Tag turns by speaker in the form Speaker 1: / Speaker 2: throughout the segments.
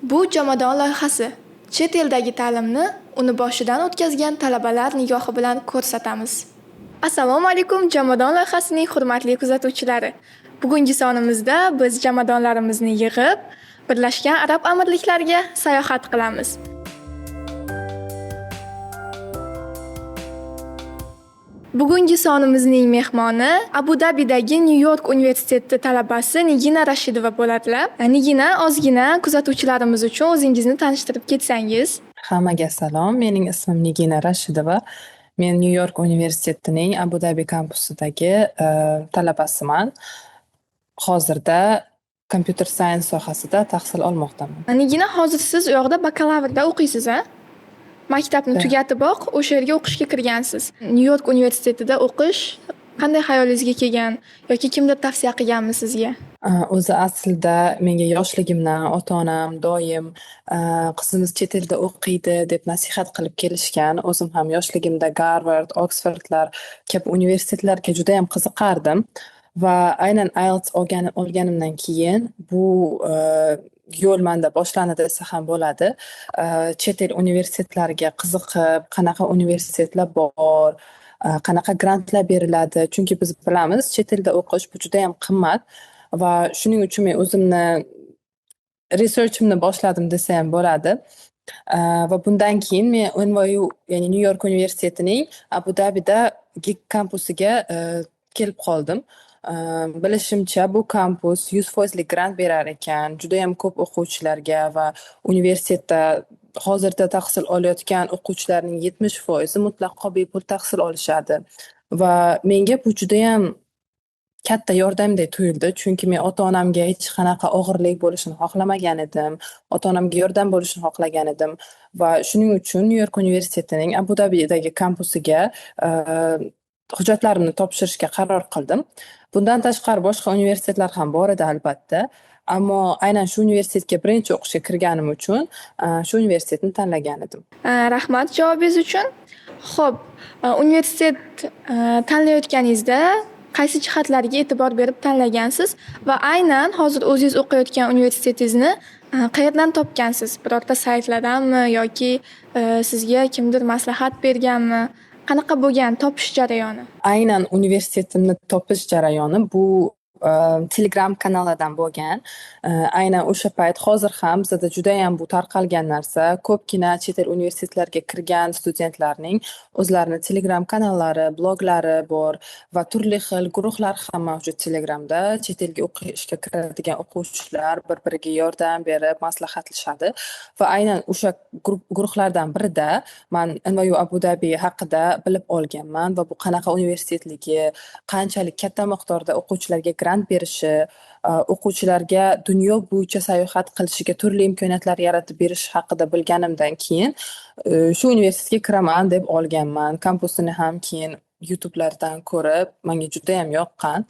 Speaker 1: Bu Jomadon loyihasi. Chet eldagi ta'limni uni boshidan o'tkazgan talabalar nigohi bilan ko'rsatamiz. Assalomu alaykum Jomadon loyihasining hurmatli kuzatuvchilari. Bugungi sonimizda biz jomadonlarimizni yig'ib, Birlashgan Arab Amirliklariga sayohat qilamiz. Bugungi sonimizning mehmoni Abu Dabidagi New York universiteti talabasi Nigina Rashidova bo'ladilar. Nigina, ozgina kuzatuvchilarimiz uchun o'zingizni tanishtirib ketsangiz.
Speaker 2: Hammaga salom. Mening ismim Nigina Rashidova. Men New York universitetining Abu Dabi kampusidagi talabasiman. Hozirda computer science sohasida tahsil olmoqdaman.
Speaker 1: Nigina, hozir siz u yoqda bakalavrda o'qiysiz, a? Maktabni tugatiboq o'sha yerga o'qishga kirgansiz. New York universitetida o'qish qanday xayolingizga kelgan yoki kimdir tavsiya qilganmi sizga?
Speaker 2: O'zi aslida menga yoshligimdan ota-onam doim qizimiz chet elda o'qiydi deb nasihat qilib kelishgan. O'zim ham yoshligimda Garvard, Oxfordlar kabi universitetlarga juda ham qiziqardim va aynan IELTS olganimdan keyin bu yo'l menda boshlanadi desa ham bo'ladi. Chet el universitetlariga qiziqib, qanaqa universitetlar bor, qanaqa grantlar beriladi, chunki biz bilamiz chet elda o'qish bu juda ham qimmat va shuning uchun men o'zimni researchimni boshladim desa ham bo'ladi. Va bundan keyin men NYU, ya'ni New York universitetining Abu Dabidagi kampusiga kelib qoldim. Bilishimcha bu kampus 100% grant berar ekan, juda ham ko'p o'quvchilarga va universitetda hozirda tahsil olayotgan o'quvchilarning 70% mutlaqo bepul tahsil olishadi. Va menga bu juda ham katta yordamdek tuyuldi, chunki men ota-onamga hech qanaqa og'irlik bo'lishini xohlamagan edim. Ota-onamga yordam bo'lishini xohlagan edim va shuning uchun New York universitetining Abu Dabidagi kampusiga hujjatlarimni topshirishga qaror qildim. Bundan tashqari boshqa universitetlar ham bor edi albatta, ammo aynan shu universitetga birinchi o'qishga kirganim uchun shu universitetni tanlagan edim.
Speaker 1: Rahmat javobingiz uchun. Xo'p, universitet tanlayotganingizda qaysi jihatlariga e'tibor berib tanlagansiz va aynan hozir o'zingiz o'qiyotgan universitetingizni qayerdan topgansiz? Birorta saytlardanmi yoki sizga kimdir maslahat berganmi? Qanaqa bo'lgan topish jarayoni?
Speaker 2: Aynan universitetimni topish jarayoni bu Telegram kanalidan bo'lgan. Aynan o'sha payt, hozir ham bizda juda ham bu tarqalgan narsa. Ko'pgina chet el universitetlariga kirgan studentlarning o'zlarini Telegram kanallari, bloglari bor va turli xil guruhlar ham mavjud Telegramda. Chet elga o'qishga kiradigan o'quvchilar bir-biriga yordam berib, maslahatlashadi va aynan o'sha guruhlardan birida men NYU Abu Dhabi haqida bilib olganman va bu qanaqa universitetligi, qanchalik katta miqdorda o'quvchilarga grant berishi, o'quvchilarga dunyo bo'yicha sayohat qilishiga turli imkoniyatlar yaratib berish haqida bilganimdan keyin shu universitetga kiraman deb olganman. Kampusini ham keyin YouTube'lardan ko'rib, menga juda ham yoqqan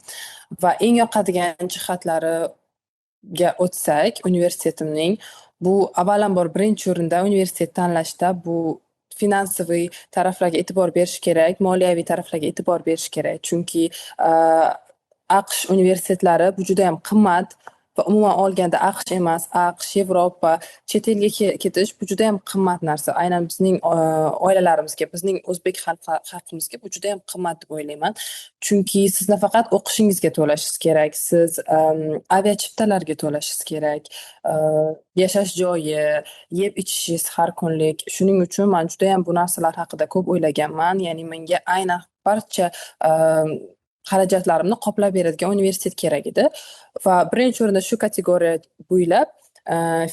Speaker 2: va eng yoqadigan jihatlariga o'tsak, universitetimning bu avvalambor birinchi o'rinda universitet tanlashda bu finansiviy taraflarga e'tibor berish kerak, moliyaviy taraflarga e'tibor berish kerak, chunki AQSh universitetlari bu juda ham qimmat va umuman olganda AQSh emas, AQSh, Yevropa, chet elga ketish bu juda ham qimmat narsa. Aynan bizning oilalarimizga, bizning o'zbek xalqimizga bu juda ham qimmat deb o'ylayman. Chunki siz nafaqat o'qishingizga to'lashingiz kerak, siz aviachiptalarga to'lashingiz kerak, yashash joyi, yeb ichishingiz har kunlik. Shuning uchun men juda ham bu narsalar haqida ko'p o'ylaganman. Ya'ni menga aynan barcha xarajatlarimni qoplab beradigan universitet kerak edi va birinchi o'rinda shu kategoriya bo'ylab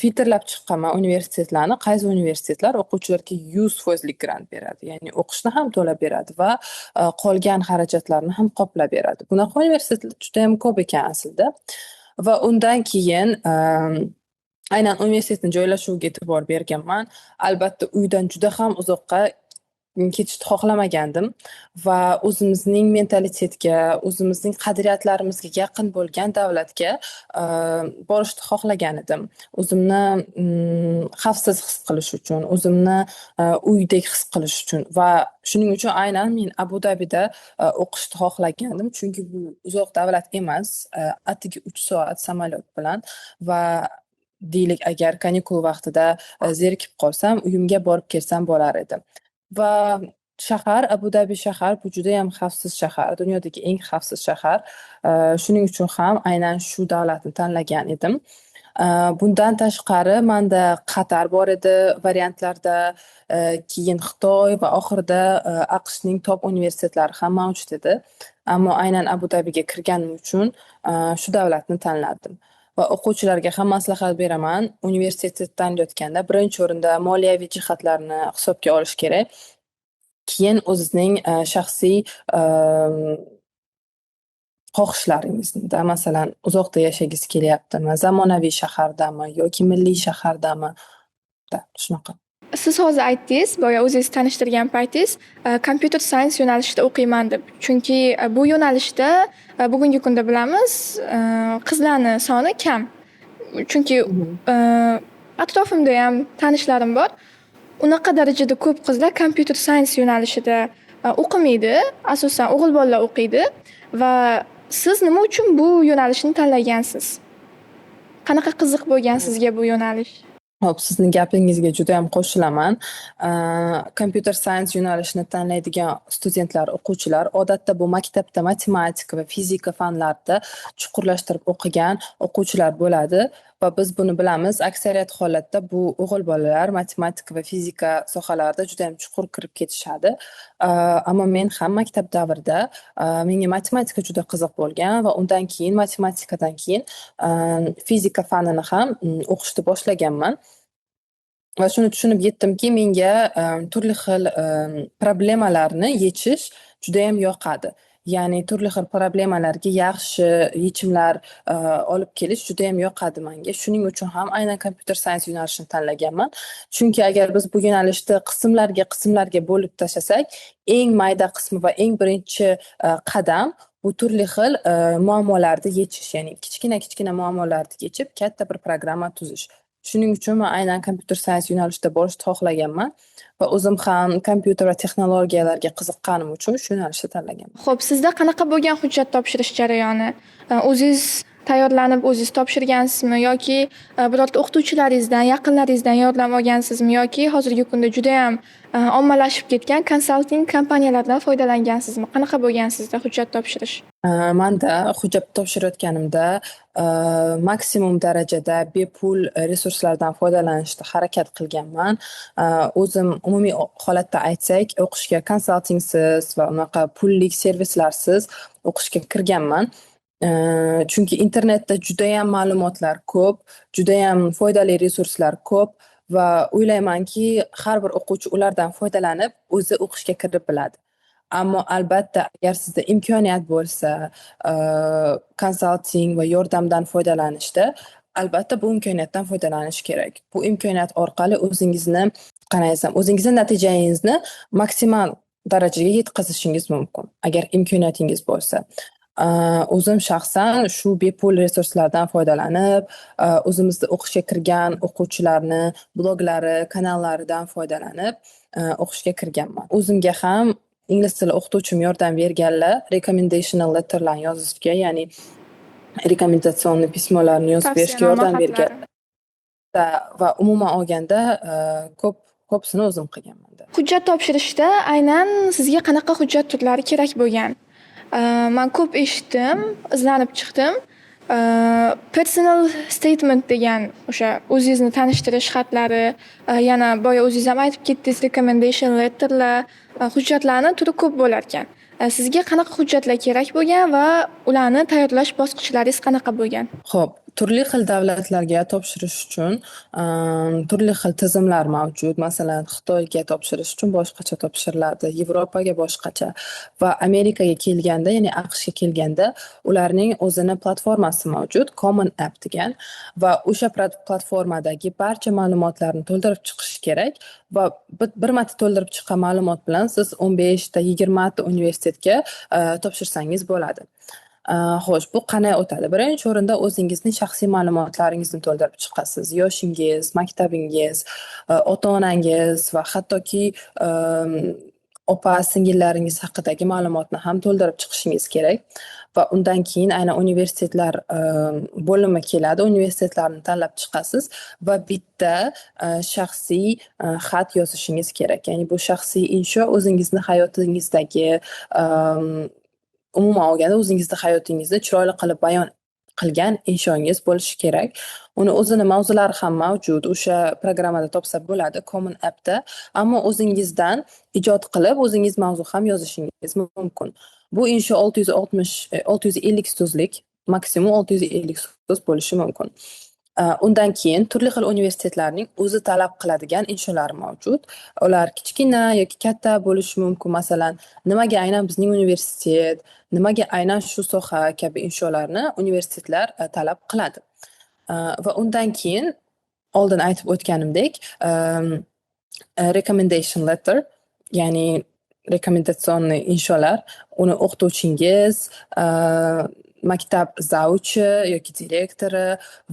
Speaker 2: filtrlab chiqqanman universitetlarni, qaysi universitetlar o'quvchilarga 100% grant beradi, ya'ni o'qishni ham to'lab beradi va qolgan xarajatlarni ham qoplab beradi. Bunaqa universitetlar juda ham ko'p ekan aslida va undan keyin aynan universitetning joylashuviga e'tibor berganman. Albatta uydan juda ham uzoqqa ketishni xohlamagandim va o'zimizning mentalitetga, o'zimizning qadriyatlarimizga yaqin bo'lgan davlatga borishni xohlagan edim. O'zimni xavfsiz his qilish uchun, o'zimni uydek his qilish uchun va shuning uchun aynan men Abu Dabida o'qishni xohlagandim, chunki bu uzoq davlat emas, atigi 3 soat samolyot bilan va deylik agar kanikul vaqtida zerikib qolsam, uyimga borib kelsam bo'lar edi. Va shahar, Abu Dabi shahar bu judayam xavfsiz shahar, dunyodagi eng xavfsiz shahar. Shuning uchun ham aynan shu davlatni tanlagan edim. Bundan tashqari manda Qatar bor edi variantlarda, keyin Xitoy va oxirida AQShning top universitetlari ham mavjud edi. Ammo aynan Abu Dabiga kirganim uchun shu davlatni tanladim. Va o'quvchilarga ham maslahat beraman, universitetni tanlayotganda birinchi o'rinda moliyaviy jihatlarni hisobga olish kerak. Keyin o'zizning shaxsiy xohishlaringizni, masalan, uzoqda yashagingiz kelyaptimi, zamonaviy shahardami yoki milliy shahardami, shunaqa.
Speaker 1: Siz hozir aytdingiz, boya o'zingiz tanishtirgan paytingiz, computer science yo'nalishida o'qiyman deb. Chunki bu yo'nalishda bugungi kunda bilamiz, qizlarni soni kam. Chunki atrofimda ham tanishlarim bor. Unaqa darajada ko'p qizlar computer science yo'nalishida o'qimaydi. Asosan o'g'il bolalar o'qiydi va siz nima uchun bu yo'nalishni tanlagansiz? Qanaqa qiziq bo'lgan sizga bu yo'nalish?
Speaker 2: Hop, sizni gapingizga juda ham qo'shilaman. Computer science yo'nalishini tanlaydigan studentlar, o'quvchilar odatda bu maktabda matematika va fizika fanlarida chuqurlashtirib o'qigan o'quvchilar bo'ladi va biz buni bilamiz. Aksariyat holatda bu o'g'il bolalar matematika va fizika sohalarida juda ham chuqur kirib ketishadi. Ammo men ham maktab davrida menga matematika juda qiziq bo'lgan va undan keyin matematikadan keyin fizika fanini ham o'qishni boshlaganman. Va shuni tushunib yetdimki, menga turli xil problemalarni yechish juda ham yoqadi. Ya'ni turli xil problemalarga yaxshi yechimlar olib kelish juda ham yoqadi menga. Shuning uchun ham aynan computer science yo'nalishini tanlaganman. Chunki agar biz bu yo'nalishni qismlarga bo'lib tashlasak, eng mayda qismi va eng birinchi qadam bu turli xil muammolarni yechish, ya'ni kichkina muammolarni yechib, katta bir programma tuzish. Shuning uchun men aynan computer science yo'nalishida borishni xohlaganman va o'zim ham kompyuter va texnologiyalarga qiziqqanim uchun shu yo'nalishni tanlaganman.
Speaker 1: Xo'p, sizda qanaqa bo'lgan hujjat topshirish jarayoni? O'zingiz tayyorlanib o'zingiz topshirgansizmi yoki birorta o'qituvchilaringizdan, yaqinlaringizdan yordam olgansizmi yoki hozirgi kunda juda ham ommalashib ketgan konsalting kompaniyalardan foydalangansizmi? Qanaqa bo'lgan sizda hujjat topshirish?
Speaker 2: Manda hujjat topshirayotganimda maksimum darajada bepul resurslardan foydalanishga harakat qilganman. O'zim umumiy holatda aytsak, o'qishga konsaltingsiz va unaqa pullik servislarsiz o'qishga kirganman. Chunki internetda juda ham ma'lumotlar ko'p, juda ham foydali resurslar ko'p va o'ylaymanki, har bir o'quvchi ulardan foydalanib, o'zi o'qishga kirib biladi. Ammo albatta, agar sizda imkoniyat bo'lsa, konsalting va yordamdan foydalanishda, albatta bu imkoniyatdan foydalanish kerak. Bu imkoniyat orqali o'zingizni natijangizni maksimal darajaga yetkazishingiz mumkin, agar imkoniyatingiz bo'lsa. O'zim shaxsan shu bepul resurslardan foydalanib, o'zimizda o'qishga kirgan o'quvchilarni bloglari, kanallaridan foydalanib, o'qishga kirganman. O'zimga ham ingliz tili o'qituvchim yordam berganlar, recommendational letterlarni yozishga, ya'ni rekomendatsion pismolarni yozib berishga yordam bergan. Va umuman olganda ko'psini o'zim qilganman.
Speaker 1: Hujjat topshirishda aynan sizga qanaqa hujjat turlari kerak bo'lgan? Men ko'p eshitdim, izlanib chiqdim. Personal statement degan o'sha o'zingizni tanishtirish xatlari, yana boya o'zingiz ham aytib ketdingiz, recommendation letterlar, hujjatlarning turi ko'p bo'lar ekan. Sizga qanaqa hujjatlar kerak bo'lgan va ularni tayyorlash bosqichlaringiz qanaqa bo'lgan?
Speaker 2: Xo'p, turli xil davlatlarga topshirish uchun turli xil tizimlar mavjud. Masalan, Xitoyga topshirish uchun boshqacha topshiriladi, Yevropaga boshqacha va Amerikaga kelganda, ya'ni AQShga kelganda, ularning o'zini platformasi mavjud, Common App degan va o'sha platformadagi barcha ma'lumotlarni to'ldirib chiqish kerak va bir marta to'ldirib chiqqan ma'lumot bilan siz 15 ta, 20 ta universitetga topshirsangiz bo'ladi. Xo'sh, bu qanday o'tadi? Birinchi o'rinda o'zingizning shaxsiy ma'lumotlaringizni to'ldirib chiqasiz. Yoshingiz, maktabingiz, ota-onangiz va hattoki opa-singillaringiz haqidagi ma'lumotni ham to'ldirib chiqishingiz kerak. va undan keyin aynan universitetlar bo'limi keladi. Universitetlarni tanlab chiqasiz va bitta shaxsiy xat yozishingiz kerak. Ya'ni bu shaxsiy insho o'zingizni hayotingizdagi umuman olganda o'zingizni hayotingizni chiroyli qilib bayon qilgan inshongiz bo'lishi kerak. Uni o'zini mavzulari ham mavjud. O'sha programmada topsa bo'ladi, Common App'da. Ammo o'zingizdan ijod qilib, o'zingiz mavzu ham yozishingiz mumkin. Bu insho 650 so'zlik, maksimum 650 so'z bo'lishi mumkin. Undan keyin turli xil universitetlarning o'zi talab qiladigan insholari mavjud. Ular kichkina yoki katta bo'lishi mumkin. Masalan, nimaga aynan bizning universitet, nimaga aynan shu soha kabi insholarni universitetlar talab qiladi. Va undan keyin oldin aytib o'tganimdek, recommendation letter, ya'ni rekomendatsion insholar, uni o'qituvchingiz, maktab zauchi yoki direktori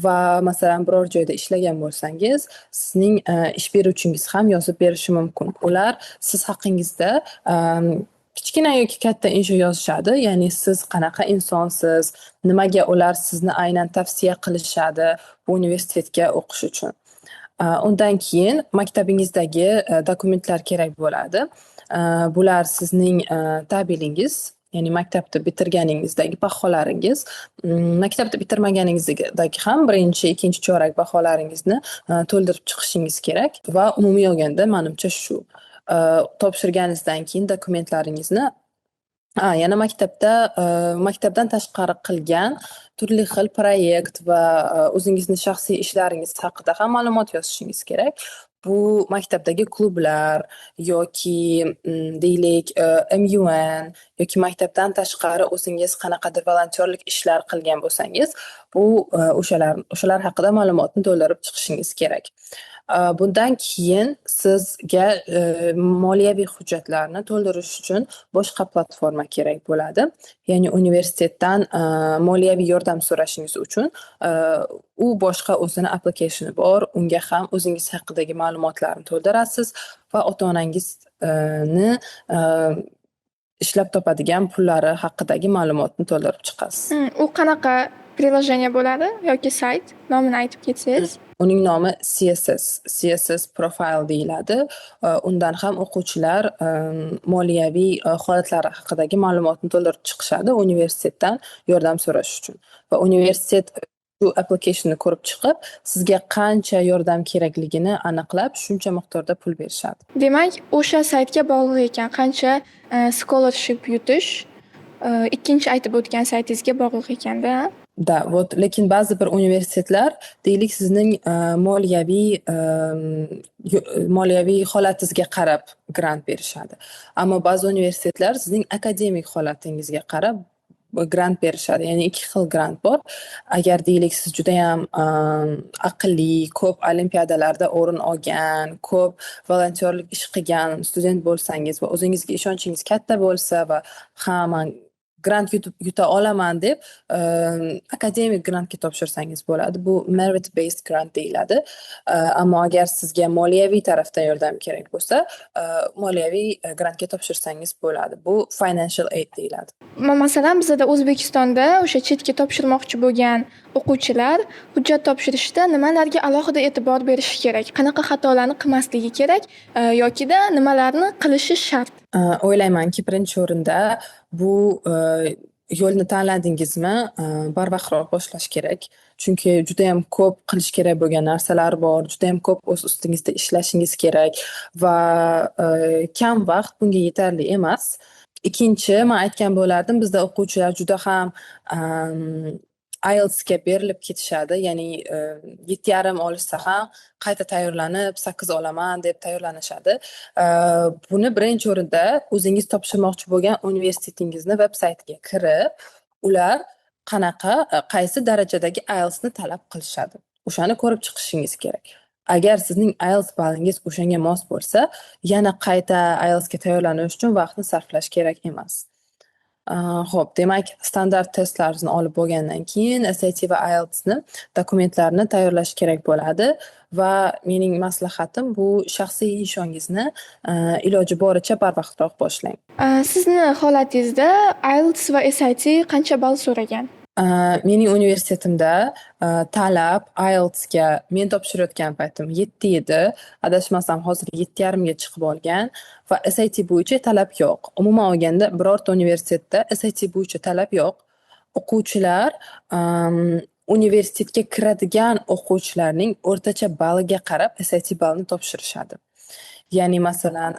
Speaker 2: va masalan biror joyda ishlagan bo'lsangiz, sizning ish beruvchingiz ham yozib berishi mumkin. Ular siz haqingizda kichkina yoki katta insho yozishadi, ya'ni siz qanaqa insonsiz, nimaga ular sizni aynan tavsiya qilishadi bu universitetga o'qish uchun. Undan keyin maktabingizdagi dokumentlar kerak bo'ladi. Bular sizning ta'bilingiz, ya'ni maktabni bitirganingizdagi baholaringiz, maktabni bitirmaganingizdagi ham birinchi, ikkinchi chorak baholaringizni to'ldirib chiqishingiz kerak va umumiy olganda menimcha shu. Topshirganingizdan keyin dokumentlaringizni yana maktabdan tashqari qilgan turli xil proyekt va o'zingizni shaxsiy ishlaringiz haqida ham ma'lumot yozishingiz kerak. Bu maktabdagi klublar yoki deylik MUN yoki maktabdan tashqari o'zingiz qanaqadir volontyorlik ishlar qilgan bo'lsangiz, bu o'shalar haqida ma'lumotni to'ldirib chiqishingiz kerak. Bundan keyin sizga moliyaviy hujjatlarni to'ldirish uchun boshqa platforma kerak bo'ladi. Ya'ni universitetdan moliyaviy yordam so'rashingiz uchun u boshqa o'zini applicationi bor. Unga ham o'zingiz haqidagi ma'lumotlarni to'ldirasiz va ota-onangizni ishlab topadigan pullari haqidagi ma'lumotni to'ldirib chiqasiz.
Speaker 1: U qanaqa приложение bo'ladi yoki sayt? Nomini aytib ketsangiz.
Speaker 2: Uning nomi CSS Profile deyiladi. Undan ham o'quvchilar moliyaviy holatlari haqidagi ma'lumotni to'ldirib chiqishadi universitetdan yordam so'rash uchun. Va universitet shu applicationni ko'rib chiqib, sizga qancha yordam kerakligini aniqlab, shuncha miqdorda pul berishadi.
Speaker 1: Demak, o'sha saytga bog'liq ekan, qancha scholarship yutish ikkinchi aytib o'tgan saytingizga bog'liq ekanda.
Speaker 2: Lekin ba'zi bir universitetlar deylik sizning moliyaviy holatingizga qarab grant berishadi. Ammo ba'zi universitetlar sizning akademik holatingizga qarab grant berishadi. Ya'ni ikki xil grant bor. Agar deylik siz juda ham aqlli, ko'p olimpiadalarda o'rin olgan, ko'p volontyorlik ish qilgan student bo'lsangiz va o'zingizga ishonchingiz katta bo'lsa va men grant yuta olaman deb akademik grantga topshirsangiz bo'ladi. Bu merit based grant deyiladi. Ammo agar sizga moliyaviy tarafdan yordam kerak bo'lsa, moliyaviy grantga topshirsangiz bo'ladi. Bu financial aid deyiladi.
Speaker 1: Masalan, bizda O'zbekistonda o'sha chetga topshirmoqchi bo'lgan o'quvchilar hujjat topshirishda nimalarga alohida e'tibor berishi kerak? Qanaqa xatolarni qilmasligi kerak yokida nimalarni qilishi shart?
Speaker 2: O'ylaymanki, birinchi o'rinda bu yo'lni tanladingizmi, barvaqtroq boshlash kerak. Chunki juda ham ko'p qilish kerak bo'lgan narsalar bor, juda ham ko'p o'z ustingizda ishlashingiz kerak va kam vaqt bunga yetarli emas. Ikkinchi, men aytgan bo'lardim, bizda o'quvchilar juda ham IELTSga berilib ketishadi. Ya'ni 7,5 olishsa ham qayta tayyorlanib 8 olaman deb tayyorlanishadi. Buni birinchi o'rinda o'zingiz topshirmoqchi bo'lgan universitetingizni veb-saytiga kirib, ular qaysi darajadagi IELTSni talab qilishadi. O'shani ko'rib chiqishingiz kerak. Agar sizning IELTS ballingiz o'shanga mos bo'lsa, yana qayta IELTSga tayyorlanish uchun vaqtni sarflash kerak emas. Xo'p, demak, standart testlarni olib bo'lgandan keyin SAT va IELTSni dokumentlarini tayyorlash kerak bo'ladi va mening maslahatim bu shaxsiy nishongizni iloji boricha barvaqtroq boshlang.
Speaker 1: Sizni holatingizda IELTS va SAT qancha ball so'ragan?
Speaker 2: Mening universitetimda talab IELTSga men topshirayotgan paytim 7 edi. Adashmasam hozir 7,5 ga chiqib olgan va SAT bo'yicha talab yo'q. Umuman olganda birorta universitetda SAT bo'yicha talab yo'q. O'quvchilar universitetga kiradigan o'quvchilarning o'rtacha balliga qarab SAT ballni topshirishadi. Ya'ni masalan,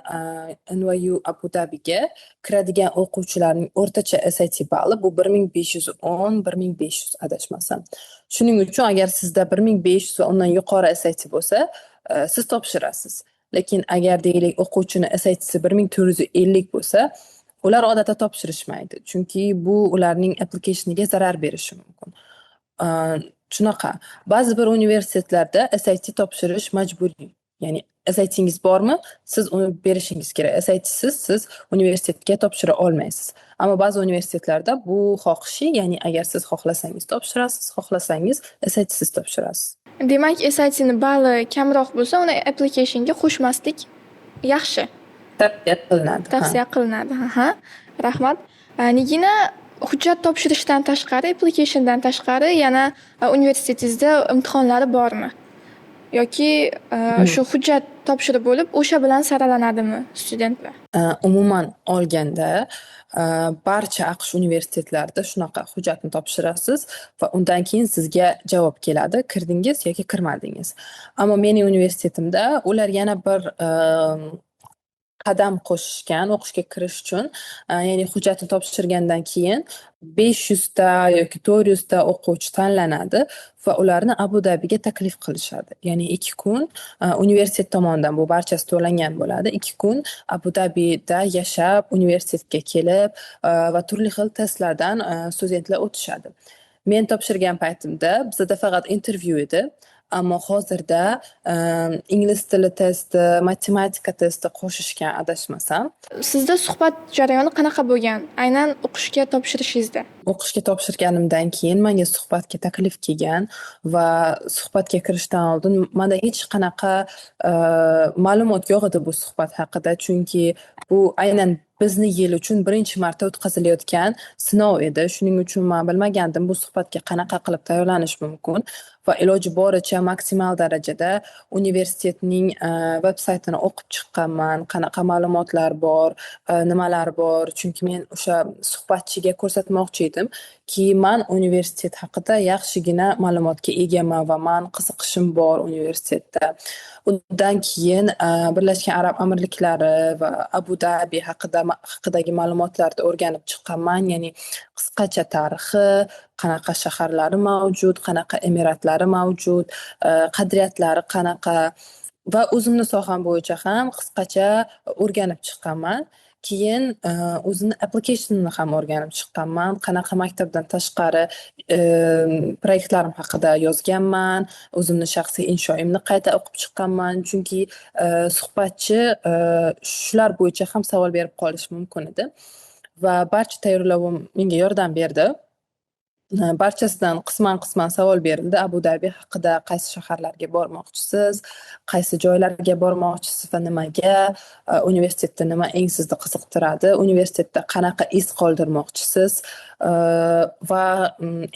Speaker 2: NYU Abu Dhabiga kiradigan o'quvchilarning o'rtacha SAT balli bu 1510, 1500 adashmasam. Shuning uchun agar sizda 1500 va undan yuqori SAT bo'lsa, siz topshirasiz. Lekin agar deylik o'quvchini SAT'si 1450 bo'lsa, ular odatda topshirishmaydi. Chunki bu ularning applicationiga zarar berishi mumkin. Shunaqa. Ba'zi bir universitetlarda SAT topshirish majburiy. Ya'ni SAT'ingiz bormi, siz uni berishingiz kerak. SAT'siz siz universitetga topshira olmaysiz. Ammo ba'zi universitetlarda bu xohishiy, ya'ni agar siz xohlasangiz topshirasiz, xohlasangiz SAT'siz topshirasiz.
Speaker 1: Demak, SAT'ni balli kamroq bo'lsa, uni applicationga qo'shmaslik yaxshi.
Speaker 2: Tavsiya qilinadi.
Speaker 1: Tavsiya qilinadi. Aha. Rahmat. Nigina hujjat topshirishdan tashqari, applicationdan tashqari yana universitetingizda imtihonlari bormi? Yoki shu hujjat topshirib bo'lib, o'sha bilan saralanadimi studentlar?
Speaker 2: Umuman olganda, barcha AQSh universitetlarida shunaqa hujjatni topshirasiz va undan keyin sizga javob keladi, kirdingiz yoki kirmadingiz. Ammo mening universitetimda ular yana bir qadam qo'shishgan o'qishga kirish uchun. Ya'ni hujjatni topshirgandan keyin 500 ta yoki 400 ta o'quvchi tanlanadi va ularni Abu Dhabiga taklif qilishadi. Ya'ni 2 kun universitet tomonidan bu barchasi to'langan bo'ladi. 2 kun Abu Dhabida yashab, universitetga kelib va turli xil testlardan studentlar o'tishadi. Men topshirgan paytimda bizda faqat intervyu edi. Ammo hozirda ingliz tili testi, matematika testi qo'shishgan adashmasam.
Speaker 1: Sizda suhbat jarayoni qanaqa bo'lgan? Aynan o'qishga topshirishingizda.
Speaker 2: O'qishga topshirganimdan keyin menga suhbatga taklif kelgan va suhbatga kirishdan oldin menda hech qanaqa ma'lumot yo'q edi bu suhbat haqida, chunki bu aynan bizni yil uchun birinchi marta o'tkazilayotgan sinov edi. Shuning uchun men bilmagandim bu suhbatga qanaqa qilib tayyorlanish mumkin va iloji boricha maksimal darajada universitetning veb-saytini o'qib chiqqanman, qanaqa ma'lumotlar bor, nimalar bor, chunki men o'sha suhbatchiga ko'rsatmoqchi edim-ki, men universitet haqida yaxshigina ma'lumotga egaman va men qiziqishim bor universitetda. Undan keyin Birlashgan Arab Amirliklari va Abu Dhabi haqidagi ma'lumotlarni o'rganib chiqqanman, ya'ni qisqacha tarixi, qanaqa shaharlari mavjud, qanaqa emiratlari mavjud, qadriyatlari qanaqa va o'zimni soham bo'yicha ham qisqacha o'rganib chiqqanman. Keyin o'zini applicationini ham o'rganib chiqqanman. Qanaqa maktabdan tashqari proyektlarim haqida yozganman. O'zimni shaxsiy inshoimni qayta o'qib chiqqanman. Chunki suhbatchi shular bo'yicha ham savol berib qolishi mumkin edi. Va barcha tayyorlovim menga yordam berdi. Barchasidan qisman savol berildi. Abu Dhabi haqida qaysi shaharlarga bormoqchisiz, qaysi joylarga bormoqchisiz va nimaga, universitetda nima eng sizni qiziqtiradi, universitetda qanaqa iz qoldirmoqchisiz va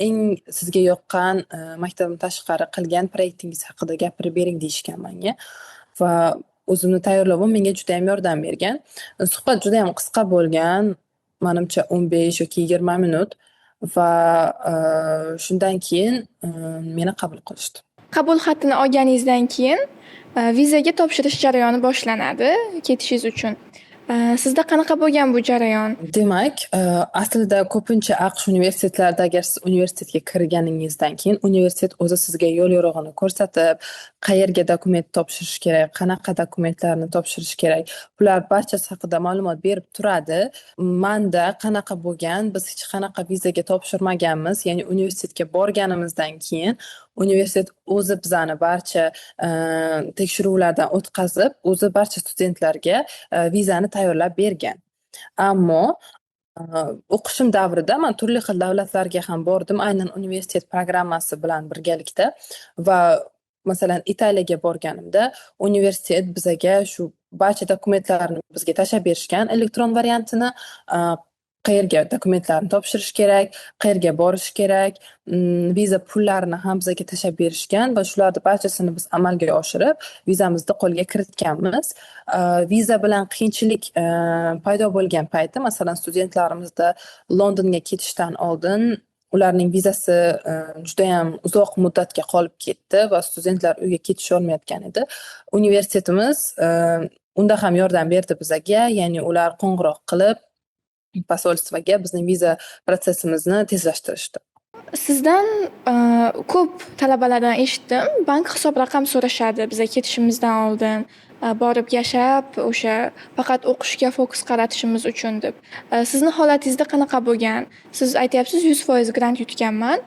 Speaker 2: eng sizga yoqqan maktabdan tashqari qilgan proyektingiz haqida gapirib bering deyishgan menga. Va o'zimni tayyorlovim menga juda ham yordam bergan. Suhbat juda ham qisqa bo'lgan, menimcha 15 yoki 20 minut. Va shundan keyin meni qabul qilishdi.
Speaker 1: Qabul xatini olganingizdan keyin vizaga topshirish jarayoni boshlanadi ketishingiz uchun. Sizda qanaqa bo'lgan bu jarayon?
Speaker 2: Demak, aslida ko'pincha AQSh universitetlarida agar siz universitetga kirganingizdan keyin universitet o'zi sizga yo'l yo'rig'ini ko'rsatib, qayerga dokument topshirish kerak, qanaqa dokumentlarni topshirish kerak, bular barchasi haqida ma'lumot berib turadi. Menda qanaqa bo'lgan, biz hech qanaqa vizaga topshirmaganmiz, ya'ni universitetga borganimizdan keyin universitet o'zi bizani barcha tekshiruvlardan o'tkazib, o'zi barcha studentlarga vizani tayyorlab bergan. Ammo O'qishim davrida man turli xil davlatlarga ham bordim, aynan universitet programmasi bilan birgalikda va masalan Italiyaga borganimda universitet bizaga shu barcha dokumentlarni bizga tashlab berishgan elektron variantini, qayerga dokumentlarni topshirish kerak, qayerga borish kerak, viza pullarini ham bizga tashlab berishgan va shularni barchasini biz amalga oshirib, vizamizni qo'lga kiritganmiz. Viza bilan qiyinchilik paydo bo'lgan payti, masalan, studentlarimizda Londonga ketishdan oldin ularning vizasi judayam uzoq muddatga qolib ketdi va studentlar uyga ketisholmayotgan edi. Universitetimiz unda ham yordam berdi bizaga, ya'ni ular qo'ng'iroq qilib posolstvoga bizning viza protsessimizni tezlashtirishdi.
Speaker 1: Sizdan ko'p talabalardan eshitdim, bank hisob raqam so'rashadi biza ketishimizdan oldin, borib yashab, o'sha faqat o'qishga fokus qaratishimiz uchun deb. Sizni holatingizda qanaqa bo'lgan? Siz aytyapsiz 100% grant yutganman.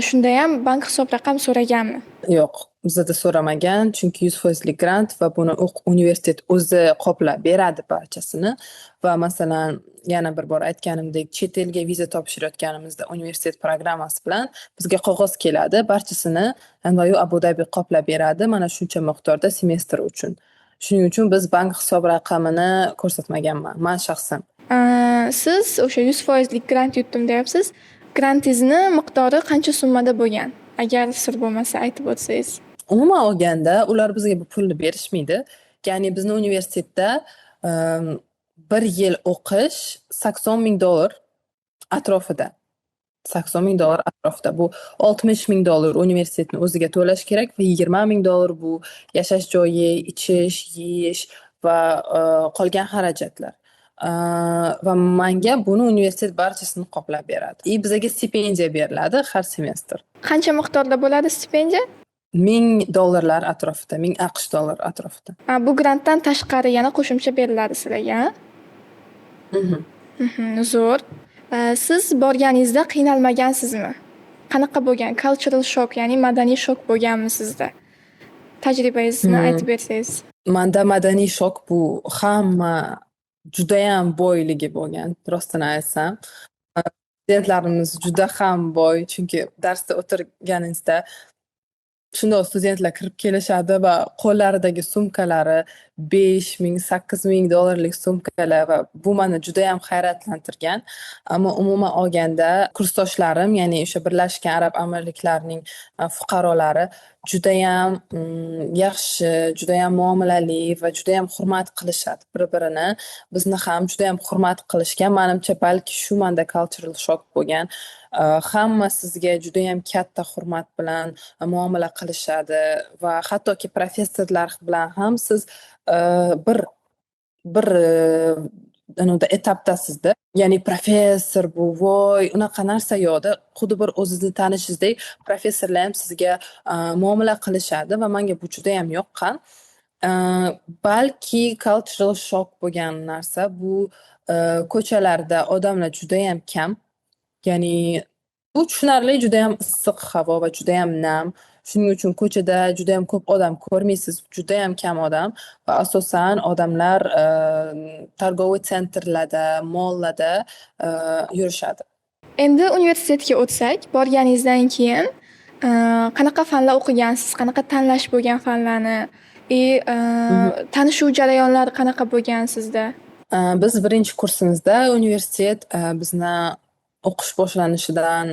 Speaker 1: Shunda ham bank hisob raqam so'raganmi?
Speaker 2: Yo'q, bizada so'ramagan, chunki 100% grant va buni universitet o'zi qoplab beradi barchasini va masalan, yana bir bor aytganimdek, chet elga viza topshirayotganimizda universitet programmasi bilan bizga qog'oz keladi, barchasini NYU Abu Dhabi qoplab beradi, mana shuncha miqdorda semestr uchun. Shuning uchun biz bank hisob raqamini ko'rsatmaganman, men shaxsan.
Speaker 1: Siz o'sha 100% grant yutdim deyapsiz. Grantingizni miqdori qancha summada bo'lgan? Agar sir bo'lmasa aytib o'tsangiz.
Speaker 2: Umuman olganda, ular bizga bu pulni berishmaydi. Ya'ni bizni universitetda bir yil o'qish $80,000 atrofida. $80,000 atrofida. Bu $60,000 universitetni o'ziga to'lash kerak va $20,000 bu yashash joyi, ichish, yeyish va qolgan xarajatlar. Va menga buni universitet barchasini qoplab beradi. Bizaga stipendiya beriladi har semestr.
Speaker 1: Qancha miqdorda bo'ladi stipendiya?
Speaker 2: $1000 atrofida, 1000 AQSh dollar atrofida.
Speaker 1: Bu grantdan tashqari yana qo'shimcha beriladi sizlarga? Zo'r. Siz borganingizda qiynalmagansizmi? Qanaqa bo'lgan? Cultural shock, ya'ni madaniy shok bo'lganmi sizda? Tajribangizni aytib bersangiz.
Speaker 2: Menda madaniy shok bu hamma judayam boyligi bo'lgan, rostini aytsam. Studentlarimiz juda ham boy, chunki darsda o'tirganingizda shundoq studentlar kirib kelishadi va qo'llaridagi sumkalari $5,000, $8,000 sumkalar va bu meni juda ham hayratlantirgan. Ammo umuman olganda kursdoshlarim, ya'ni o'sha Birlashgan Arab Amirliklarining fuqarolari juda ham yaxshi, juda ham muomalali va juda ham hurmat qilishadi bir-birini. Bizni ham juda ham hurmat qilishgan. Menimcha balki shu menda cultural shock bo'lgan. Hamma sizga juda ham katta hurmat bilan muomala qilishadi va hattoki professorlar bilan ham siz bir etapdasizda. Ya'ni professor bu voy, unaqa narsa yo'qda. Xuddi bir o'zingizni tanishingizdek professorlar ham sizga muomala qilishadi va menga bu juda ham yoqqan. Balki cultural shock bo'lgan narsa bu ko'chalarda odamlar juda ham kam. Ya'ni bu tushunarli, juda ham issiq havo va juda ham nam. Shuning uchun ko'chada juda ham ko'p odam ko'rmaysiz, juda ham kam odam va asosan odamlar targoviy sentrlarda, mollarda yurishadi.
Speaker 1: Endi universitetga o'tsak, borganingizdan keyin qanaqa fanlar o'qigansiz? Qanaqa tanlash bo'lgan fanlarni? Tanishuv jarayonlari qanaqa bo'lgan sizda?
Speaker 2: Biz birinchi kursimizda universitet bizni o'qish boshlanishidan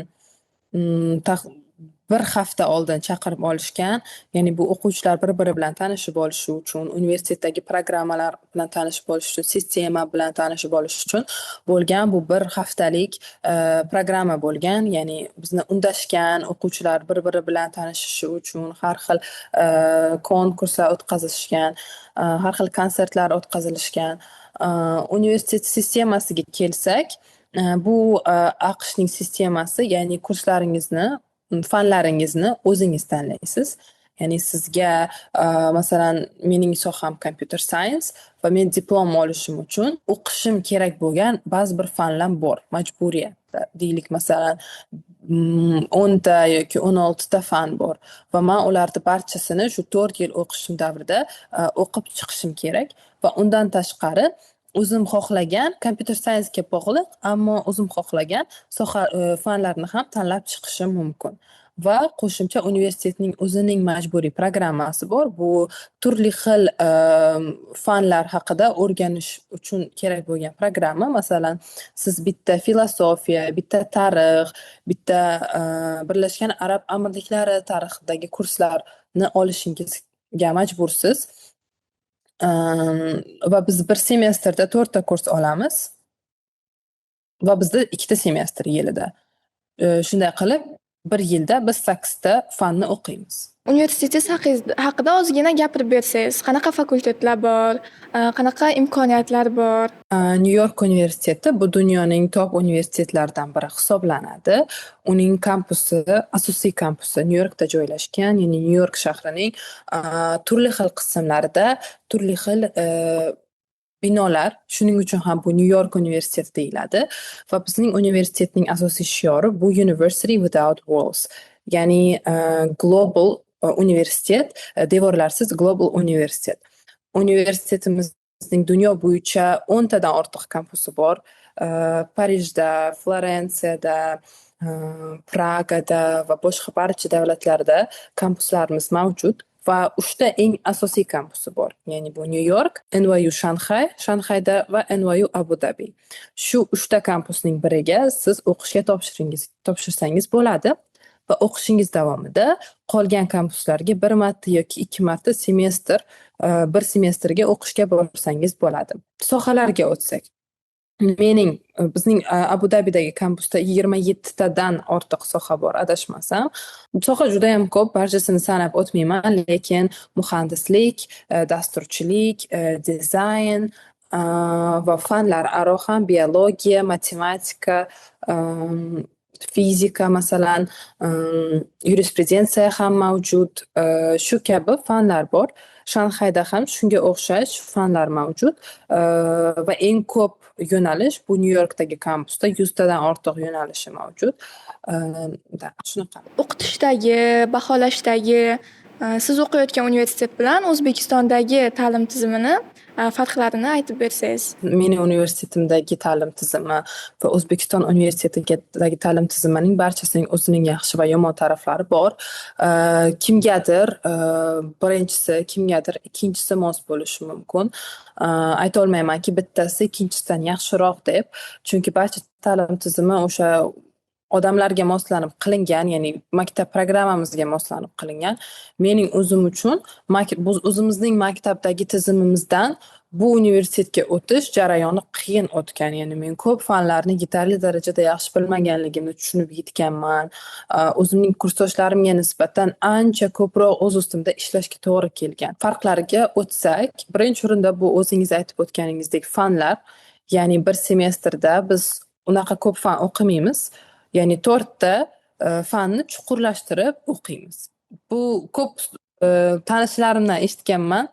Speaker 2: bir hafta oldin chaqirib olishgan. Ya'ni bu o'quvchilar bir-biri bilan tanishib olishi uchun, universitetdagi programmalar bilan tanishib olish uchun, sistema bilan tanishib olish uchun bo'lgan bu bir haftalik programma bo'lgan. Ya'ni bizni undashgan, o'quvchilar bir-biri bilan tanishishi uchun har xil konkurslar o'tkazishgan, har xil konsertlar o'tkazilishgan. Universitet sistemasiga kelsak, bu AQShning sistemasi, ya'ni kurslaringizni, fanlaringizni o'zingiz tanlaysiz. Ya'ni sizga masalan mening soham computer science va men diplom olishim uchun o'qishim kerak bo'lgan ba'zi bir fanlar bor, majburiyat. Deylik masalan 10 ta yoki 16 ta fan bor va men ularni barchasini shu 4 yil o'qishim davrida o'qib chiqishim kerak va undan tashqari o'zim xohlagan computer science'ga bog'liq, ammo o'zim xohlagan fanlarni ham tanlab chiqishim mumkin. Va qo'shimcha universitetning o'zining majburiy programmasi bor. Bu turli xil fanlar haqida o'rganish uchun kerak bo'lgan programma. Masalan, siz bitta filosofiya, bitta tarix, bitta Birlashgan Arab Amirliklari tarixidagi kurslarni olishingizga majbursiz. Va biz bir semestrda 4 ta kurs olamiz va bizda 2 ta semestr yilida. Shunday qilib, bir yilda biz 8 ta fanni o'qiymiz.
Speaker 1: Universitetingiz haqida ozgina gapirib bersangiz, qanaqa fakultetlar bor, qanaqa imkoniyatlar bor?
Speaker 2: Nyu-York universiteti bu dunyoning top universitetlaridan biri hisoblanadi. Uning kampusi, asosiy kampusi Nyu-Yorkda joylashgan, ya'ni Nyu-York shahrining turli xil qismlarida turli xil binolar, shuning uchun ham bu Nyu-York universiteti deyiladi va bizning universitetning asosiy shiori bu University Without Walls, ya'ni global universitet, devorlarsiz global universitet. Universitetimizning dunyo bo'yicha 10 tadan ortiq kampusi bor. Parijda, Florensiyada, Pragada va boshqa barcha davlatlarda kampuslarimiz mavjud. Va 3 ta eng asosiy kampusi bor. Ya'ni bu New York, NYU Shanxay, Shanxayda va NYU Abu Dhabi. Shu 3 ta kampusning biriga siz o'qishga topshirsangiz bo'ladi va o'qishingiz davomida qolgan kampuslarga 1 marta yoki 2 marta semestr, bir semestrga o'qishga borsangiz bo'ladi. Sohalarga o'tsak, bizning Abu Dabidagi kampusda 27 tadan ortiq soha bor, adashmasam. Soha juda ham ko'p, barchasini sanab o'tmayman, lekin muhandislik, dasturchilik, dizayn va fanlar aro ham biologiya, matematika, fizika masalan, yurisprudensiya ham mavjud, shu kabi fanlar bor. Shanxayda ham shunga o'xshash fanlar mavjud va eng ko'p yo'nalish bu Nyu-Yorkdagi kampusda 100 tadan ortiq yo'nalishi mavjud. Shunaqa.
Speaker 1: O'qitishdagi, baholashdagi, siz o'qiyotgan universitet bilan O'zbekistondagi ta'lim tizimini farqlarini aytib bersangiz.
Speaker 2: Mening universitetimdagi ta'lim tizimi va O'zbekiston universitetidagi ta'lim tizimining barchasining o'zining yaxshi va yomon taraflari bor. Kimgadir birinchisi, kimgadir ikkinchisi mos bo'lishi mumkin. Ayta olmaymanki bittasi ikkinchisidan yaxshiroq deb, chunki barcha ta'lim tizimi o'sha odamlarga moslanib qilingan, ya'ni maktab programmamizga moslanib qilingan. Mening o'zim uchun o'zimizning maktabdagi tizimimizdan bu universitetga o'tish jarayoni qiyin o'tgan. Ya'ni men ko'p fanlarni yetarli darajada yaxshi bilmaganligimni tushunib yetganman. O'zimning kursdoshlarimga nisbatan ancha ko'proq o'z ustimda ishlashga to'g'ri kelgan. Farqlariga o'tsak, birinchi o'rinda bu o'zingiz aytib o'tganingizdek fanlar, ya'ni bir semestrda biz unaqa ko'p fan o'qimaymiz. Ya'ni 4 ta fanni chuqurlashtirib o'qiymiz. Bu ko'p tanishlarimdan eshitganman.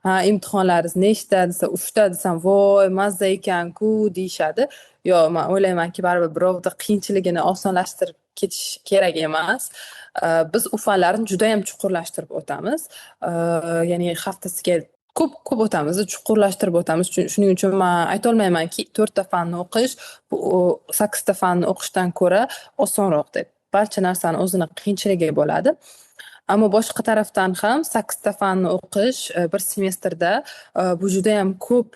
Speaker 2: Imtihonlaringiz nechta desa 3 ta desam, voy, mazza ekan-ku deyishadi. Yo'q, men o'ylaymanki baribir birovda qiyinchiligini osonlashtirib ketish kerak emas. Biz u fanlarni juda ham chuqurlashtirib o'tamiz. Ya'ni haftasiga ko'p o'tamiz, chuqurlashtirib o'tamiz. Shuning uchun men ayta olmaymanki 4 ta fanni o'qish bu 8 ta fanni o'qishdan ko'ra osonroq deb. Barcha narsani o'zini qiyinchiligi bo'ladi. Ammo boshqa tarafdan ham 8 ta fanni o'qish bir semestrda bu juda ham ko'p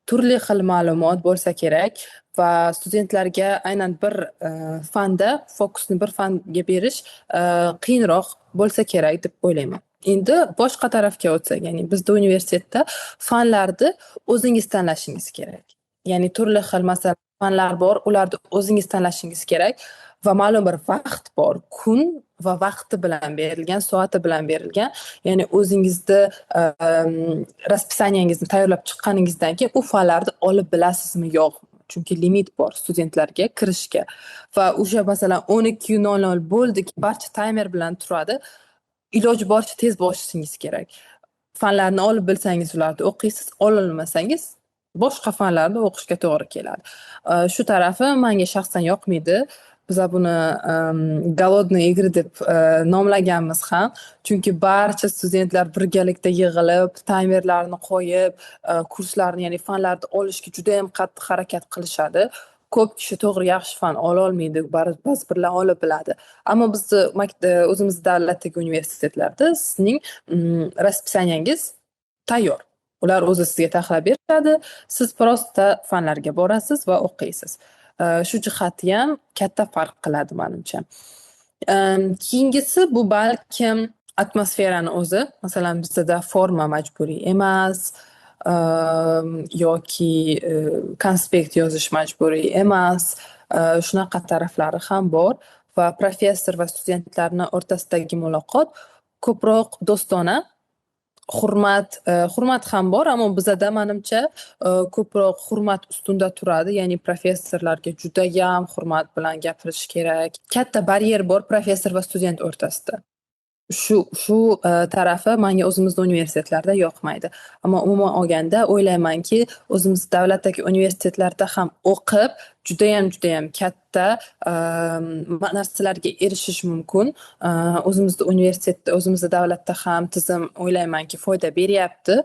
Speaker 2: turli xil ma'lumot bo'lsa kerak va studentlarga aynan bir fanda fokusni bir fanga berish qiyinroq bo'lsa kerak deb o'ylayman. Endi boshqa tarafga o'tsak, ya'ni bizda universitetda fanlarni o'zingiz tanlashingiz kerak. Ya'ni turli xil masalan fanlar bor, ularni o'zingiz tanlashingiz kerak va ma'lum bir vaqt bor, kun va vaqti bilan berilgan, soati bilan berilgan. Ya'ni o'zingizni raspисаниеңizni tayyorlab chiqqaningizdan keyin u fanlarni olib bilasizmi yo'q? Chunki limit bor studentlarga kirishga. Va o'sha masalan 12:00 bo'ldi, barcha taymer bilan turadi. Iloji boricha tez boshlashingiz kerak. Fanlarni olib bilsangiz ularni o'qiysiz, ololmasangiz boshqa fanlarni o'qishga to'g'ri keladi. Shu tarafi menga shaxsan yoqmaydi. Biza buni "Голодные игры" deb nomlaganmiz ham. Chunki barcha studentlar birgalikda yig'ilib, taymerlarni qo'yib, kurslarni, ya'ni fanlarni olishga judayam qattiq harakat qilishadi. Ko'p kishi to'g'ri yaxshi fan ololmaydi, ba'zi birlar olib biladi. Ammo bizni o'zimiz davlatdagi universitetlarda sizning raspисаниеңiz tayyor. Ular o'zi sizga taxlab berishadi. Siz prosta fanlarga borasiz va o'qiysiz. Shu jihati ham katta farq qiladi menimcha. Keyingisi bu balkim atmosferani o'zi. Masalan, bizda forma majburiy emas, yoki konspekt yozish majburiy emas. Shunaqa taraflari ham bor va professor va studentlarni o'rtasidagi muloqot ko'proq do'stona. Hurmat ham bor, ammo bizada menimcha ko'proq hurmat ustunda turadi. Ya'ni professorlarga judayam hurmat bilan gapirish kerak. Katta baryer bor professor va student o'rtasida. Shu tarafi menga o'zimizni universitetlarda yoqmaydi. Ammo umuman olganda o'ylaymanki, o'zimiz davlatdagi universitetlarda ham o'qib judayam katta narsalarga erishish mumkin. O'zimizni davlatda ham tizim o'ylaymanki foyda beryapti.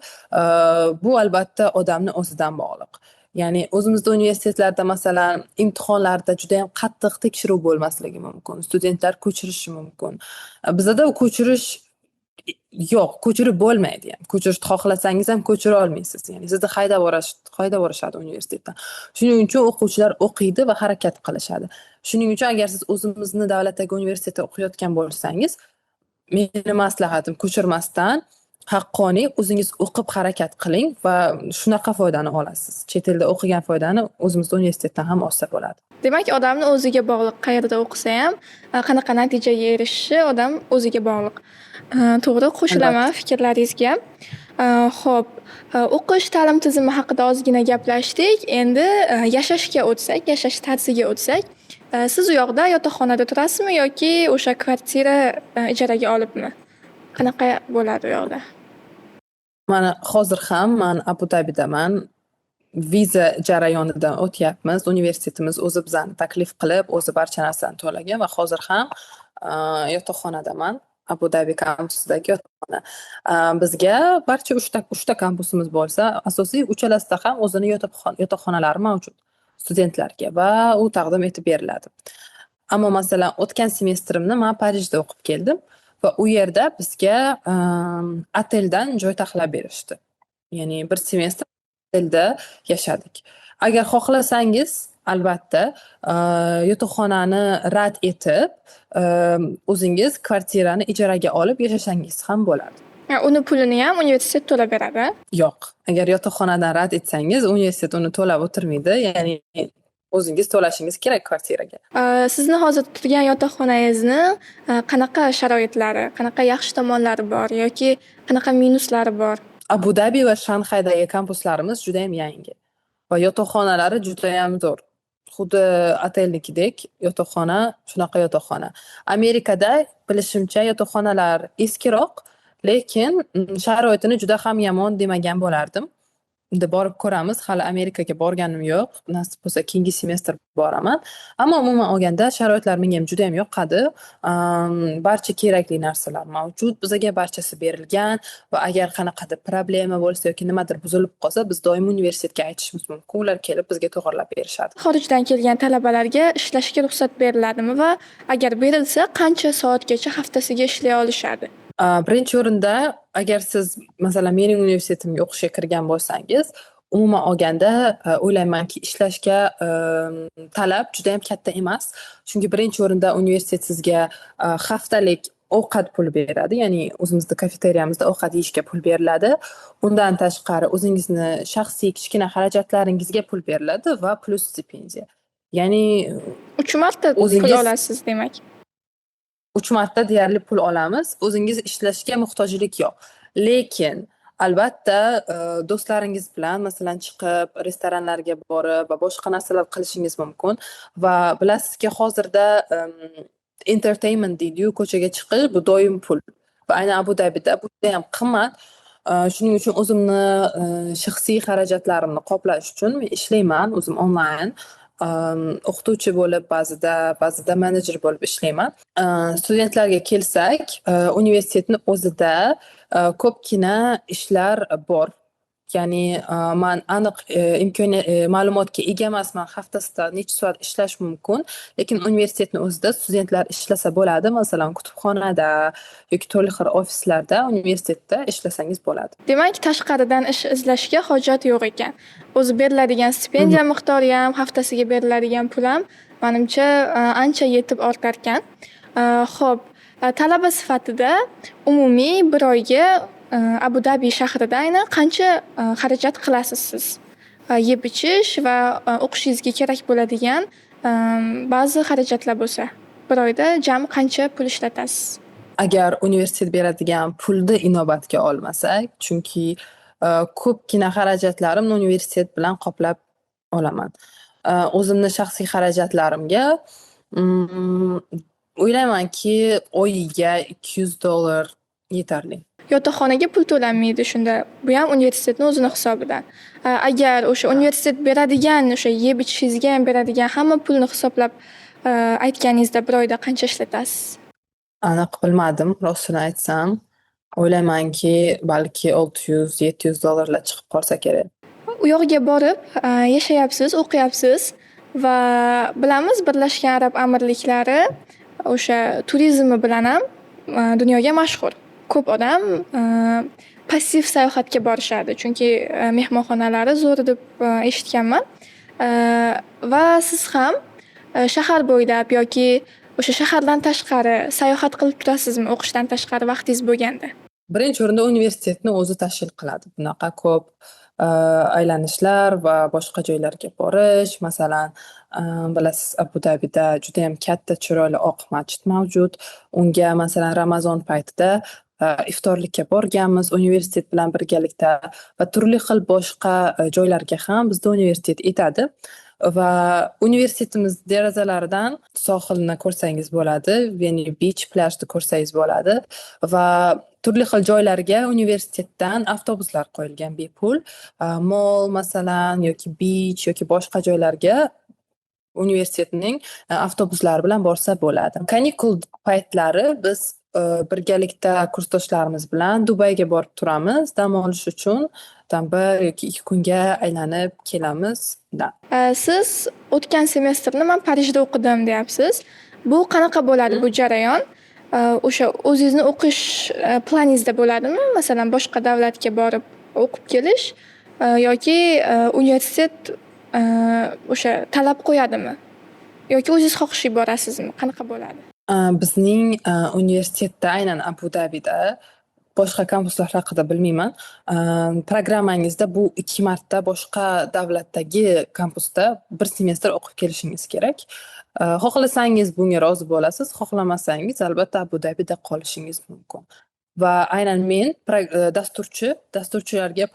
Speaker 2: Bu albatta odamni o'zidan bog'liq. Ya'ni o'zimizda universitetlarda masalan imtihonlarda judayam qattiq tekshiruv bo'lmasligi mumkin. Studentlar ko'chirishi mumkin. Bizada ko'chirish yo'q, ko'chirib bo'lmaydi ham. Ko'chirishni xohlasangiz ham ko'chira olmaysiz. Ya'ni sizni haydab yuborishadi universitetdan. Shuning uchun o'quvchilar o'qiydi va harakat qilishadi. Shuning uchun agar siz o'zimizni davlatdagi universitetda o'qiyotgan bo'lsangiz, meni maslahatim ko'chirmasdan haqqoniy o'zingiz o'qib harakat qiling va shunaqa foydani olasiz. Chet elda o'qigan foydani o'zimizda universitetdan ham olsa bo'ladi.
Speaker 1: Demak, odamni o'ziga bog'liq. Qayerda o'qisa ham, qanaqa natijaga erishishi odam o'ziga bog'liq. To'g'ri, qo'shilaman fikrlaringizga. Xo'p, o'qish ta'lim tizimi haqida ozgina gaplashdik. Endi yashashga o'tsak, yashash tarziga o'tsak, siz u yoqda yotoqxonada turasizmi yoki o'sha kvartira ijaraga olibmi? Qanaqa bo'ladi u yoqda?
Speaker 2: Mana hozir ham men Abu Dabidaman. Viza jarayonidan o'tyapmiz. Universitetimiz o'zi bizani taklif qilib, o'zi barcha narsani to'lagan va hozir ham yotoqxonadaman. Abu Dabi kampusidagi yotoqxona. Bizga barcha 3 ta kampusimiz bo'lsa, asosiy uchalasida ham o'zini yotoqxonalari mavjud studentlarga va u taqdim etib beriladi. Ammo masalan, o'tgan semestrimni men Parijda o'qib keldim va u yerda bizga oteldan joy taxlab berishdi. Ya'ni bir semestr otelda yashadik. Agar xohlasangiz, albatta, yotoqxonani rad etib, o'zingiz kvartirani ijaraga olib yashashangiz ham bo'ladi.
Speaker 1: Uni pulini ham universitet to'lab beradi?
Speaker 2: Yo'q. Agar yotoqxonadan rad etsangiz, universitet uni to'lab o'tirmaydi. Ya'ni o'zingiz to'lashingiz kerak kvartiraga.
Speaker 1: Sizni hozir turgan yotoqxonangizni qanaqa sharoitlari, qanaqa yaxshi tomonlari bor yoki qanaqa minuslari bor?
Speaker 2: Abu Dabi va Shanxaydagi kampuslarimiz juda ham yangi va yotoqxonalari juda ham zo'r. Xuddi otelnikidek yotoqxona, shunaqa yotoqxona. Amerikada bilishimcha yotoqxonalar eskiroq, lekin sharoitini juda ham yomon demagan bo'lardim. Endi borib ko'ramiz. Hali Amerikaga borganim yo'q. Nasib bo'lsa keyingi semestr boraman. Ammo umuman olganda sharoitlar menga ham juda ham yoqadi. Barcha kerakli narsalar mavjud. Bizga barchasi berilgan va agar qanaqadir problema bo'lsa yoki nimadir buzilib qolsa, biz doim universitetga aytishimiz mumkin. Ular kelib bizga to'g'irlab berishadi.
Speaker 1: Xorijdan kelgan talabalarga ishlashga ruxsat beriladimi va agar berilsa, qancha soatgacha haftasiga ishlay olishadi?
Speaker 2: Birinchi o'rinda, agar siz masalan mening universitetimga o'qishga kirgan bo'lsangiz, umuman olganda o'ylaymanki ishlashga talab juda ham katta emas. Chunki birinchi o'rinda universitet sizga haftalik ovqat puli beradi, ya'ni o'zimizda kafeteriyamizda ovqat yeyishga pul beriladi. Undan tashqari o'zingizni shaxsiy kichkina xarajatlaringizga pul beriladi va plus stipendiya. Ya'ni
Speaker 1: 3 marta pul olasiz demak.
Speaker 2: 3 marta deyarli pul olamiz. O'zingiz ishlashga muhtojlik yo'q. Lekin albatta do'stlaringiz bilan masalan chiqib restoranlarga borib va boshqa narsalar qilishingiz mumkin va bilasizki hozirda entertainment deydi-yu, ko'chaga chiqish bu doim pul. Va aynan Abu Dabida bu juda ham qimmat. Shuning uchun o'zimni shaxsiy xarajatlarimni qoplash uchun men ishlayman, o'zim onlayn. o'qituvchi bo'lib, ba'zida menejer bo'lib ishlayman. Studentlarga kelsak, universitetni o'zida ko'pgina ishlar bor. Ya'ni man aniq ma'lumotga ega emasman, haftasida necha soat ishlash mumkin, lekin universitetni o'zida studentlar ishlasa bo'ladi. Masalan, kutubxonada yoki turli xil ofislarda universitetda ishlasangiz bo'ladi.
Speaker 1: Demak, tashqaridan ish izlashga hojat yo'q ekan. O'zi beriladigan stipendiya miqdori ham, haftasiga beriladigan pul ham menimcha ancha yetib ortarkan. Xo'p, talaba sifatida umumiy bir oyga Abu Dabi shahrida aynan qancha xarajat qilasiz siz? Yeb ichish va o'qishingizga kerak bo'ladigan ba'zi xarajatlar bo'lsa, bir oyda jami qancha pul ishlatasiz?
Speaker 2: Agar universitet beradigan pulni inobatga olmasak, chunki ko'pgina xarajatlarimni universitet bilan qoplab olaman. O'zimni shaxsiy xarajatlarimga o'ylaymanki oyiga $200 yetarli.
Speaker 1: Yotoqxonaga pul to'lanmaydi shunda. Bu ham universitetning o'zini hisobidan. Agar o'sha universitet beradigan, o'sha yeb ichishingizga ham beradigan hamma pulni hisoblab aytganingizda bir oyda qancha ishlatasiz?
Speaker 2: Aniq bilmadim, rostini aytsam. O'ylaymanki, balki $600-700 chiqib qolsa kerak.
Speaker 1: U yoqqa borib yashayapsiz, o'qiyapsiz va bilamiz Birlashgan Arab Amirliklari o'sha turizmi bilan ham dunyoga mashhur. Ko'p odam passiv sayohatga borishadi, chunki mehmonxonalari zo'r deb eshitganman. Va siz ham shahar bo'ylab yoki o'sha shahardan tashqari sayohat qilib turasizmi o'qishdan tashqari vaqtingiz bo'lganda?
Speaker 2: Birinchi o'rinda universitetni o'zi tashkil qiladi. Bunaqa ko'p aylanishlar va boshqa joylarga borish. Masalan, bilasiz, Abu Dabida juda ham katta chiroyli oq masjid mavjud. Unga masalan Ramazon paytida iftorlikka borganmiz universitet bilan birgalikda va turli xil boshqa joylarga ham bizda universitet etadi. Va universitetimiz derazalaridan sohilni ko'rsangiz bo'ladi, ya'ni beach plyajni ko'rsangiz bo'ladi va turli xil joylarga universitetdan avtobuslar qo'yilgan bepul. Mall masalan yoki beach yoki boshqa joylarga universitetning avtobuslari bilan borsa bo'ladi. Kanikul paytlari biz birgalikda kursdoshlarimiz bilan Dubayga borib turamiz dam olish uchun. Bir yoki 2 kunga aylanib kelamiz.
Speaker 1: Siz o'tgan semestrni men Parijda o'qidim deyapsiz. Bu qanaqa bo'ladi bu jarayon? O'sha o'zingizni o'qish planingizda bo'ladimi? Masalan, boshqa davlatga borib o'qib kelish yoki universitet o'sha talab qo'yadimi? Yoki o'zingiz xohishib borasizmi? Qanaqa bo'ladi?
Speaker 2: Bizning universitetda aynan Abu Dabida boshqa kampuslar haqida bilmayman. Programmangizda bu 2 marta boshqa davlatdagi kampusda bir semestr o'qib kelishingiz kerak. Xohlasangiz bunga rozi bo'lasiz, xohlamasangiz albatta Abu Dabida qolishingiz mumkin. Va aynan men dasturchilarga